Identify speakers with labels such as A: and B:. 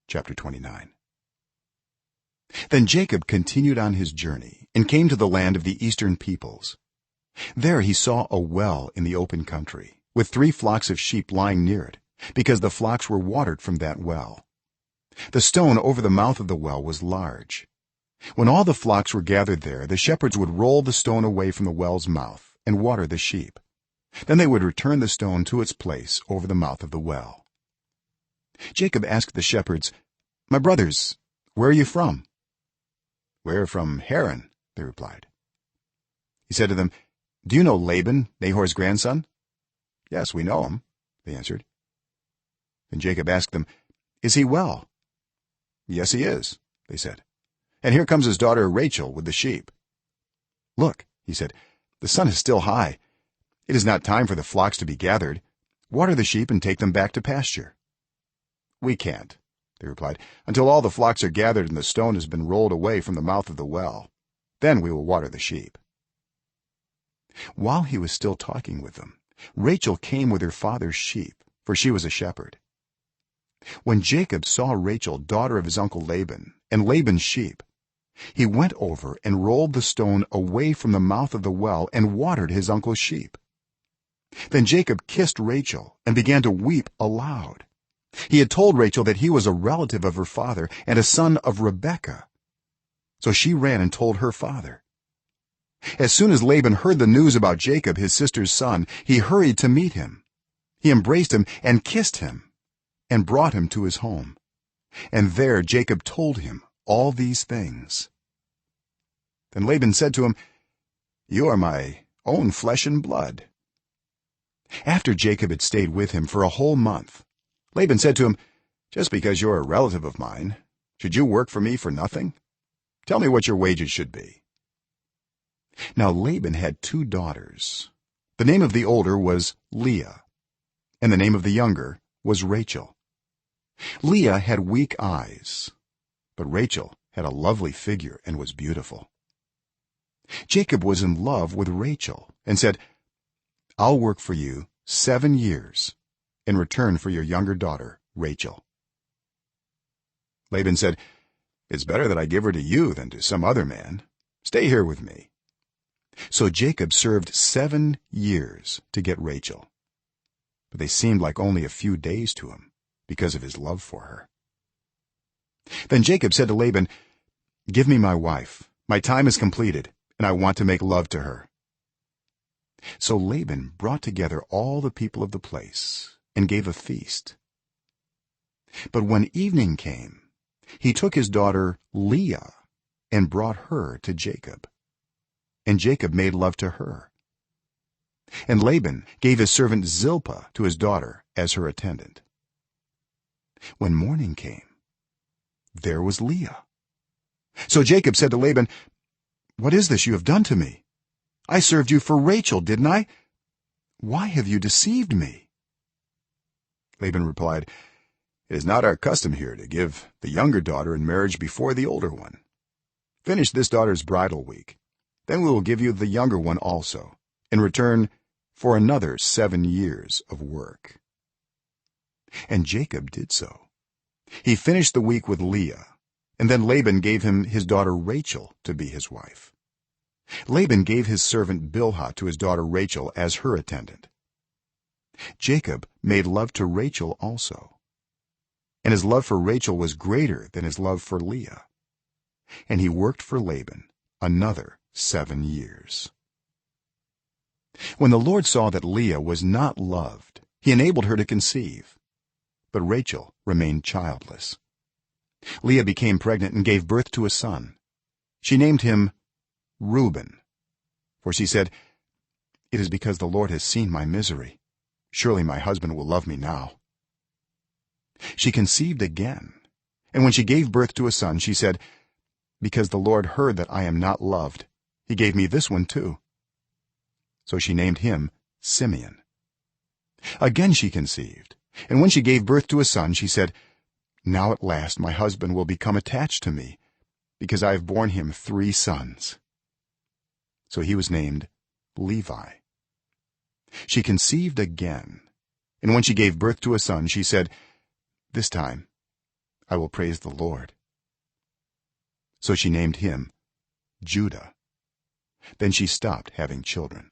A: Chapter 29. Then Jacob continued on his journey and came to the land of the eastern peoples. There he saw a well in the open country with 3 flocks of sheep lying near it, because the flocks were watered from that well. The stone over the mouth of the well was large. When all the flocks were gathered there, the shepherds would roll the stone away from the well's mouth and water the sheep. Then they would return the stone to its place over the mouth of the well. Jacob asked the shepherds, "My brothers, where are you from?" "We're from Harran," they replied. He said to them, "Do you know Laban, Nahor's grandson?" "Yes, we know him," they answered. Then Jacob asked them, "Is he well?" "Yes, he is," they said. "And here comes his daughter Rachel with the sheep." "Look," he said, "the sun is still high. It is not time for the flocks to be gathered. Water the sheep and take them back to pasture." "We can't," they replied, "until all the flocks are gathered and the stone has been rolled away from the mouth of the well. Then we will water the sheep." While he was still talking with them, Rachel came with her father's sheep, for she was a shepherd. When Jacob saw Rachel, daughter of his uncle Laban, and Laban's sheep, he went over and rolled the stone away from the mouth of the well and watered his uncle's sheep. Then Jacob kissed Rachel and began to weep aloud. He had told Rachel that he was a relative of her father and a son of Rebekah. So she ran and told her father. As soon as Laban heard the news about Jacob, his sister's son, he hurried to meet him. He embraced him and kissed him and brought him to his home. And there Jacob told him all these things. Then Laban said to him, "You are my own flesh and blood." After Jacob had stayed with him for a whole month, Laban said to him, "Just because you're a relative of mine, should you work for me for nothing? Tell me what your wages should be." Now Laban had 2 daughters. The name of the older was Leah, and the name of the younger was Rachel. Leah had weak eyes, but Rachel had a lovely figure and was beautiful. Jacob was in love with Rachel and said, "I'll work for you 7 years in return for your younger daughter Rachel." Laban said, "It's better that I give her to you than to some other man. Stay here with me." So Jacob served 7 years to get Rachel, but they seemed like only a few days to him because of his love for her. Then Jacob said to Laban, "Give me my wife. My time is completed, and I want to make love to her." So Laban brought together all the people of the place and gave a feast. But when evening came, he took his daughter Leah and brought her to Jacob, and Jacob made love to her. And Laban gave his servant Zilpah to his daughter as her attendant. When morning came, there was Leah. So Jacob said to Laban, "What is this you have done to me? I served you for Rachel, didn't I? Why have you deceived me?" Laban replied, "It is not our custom here to give the younger daughter in marriage before the older one. Finish this daughter's bridal week, then we will give you the younger one also, in return for another 7 years of work." And Jacob did so. He finished the week with Leah, and then Laban gave him his daughter Rachel to be his wife. Laban gave his servant Bilhah to his daughter Rachel as her attendant. Jacob made love to Rachel also, and his love for Rachel was greater than his love for Leah, and he worked for Laban another 7 years. When the Lord saw that Leah was not loved, he enabled her to conceive, but Rachel remained childless. Leah became pregnant and gave birth to a son. She named him Reuben, for she said, "It is because the Lord has seen my misery. Surely my husband will love me now." She conceived again, and when she gave birth to a son, she said, "Because the Lord heard that I am not loved, he gave me this one too." So she named him Simeon. Again she conceived, and when she gave birth to a son, she said, "Now at last my husband will become attached to me, because I have borne him 3 sons." So he was named Levi. She conceived again, and when she gave birth to a son, she said, "This time I will praise the Lord." So she named him Judah. Then she stopped having children.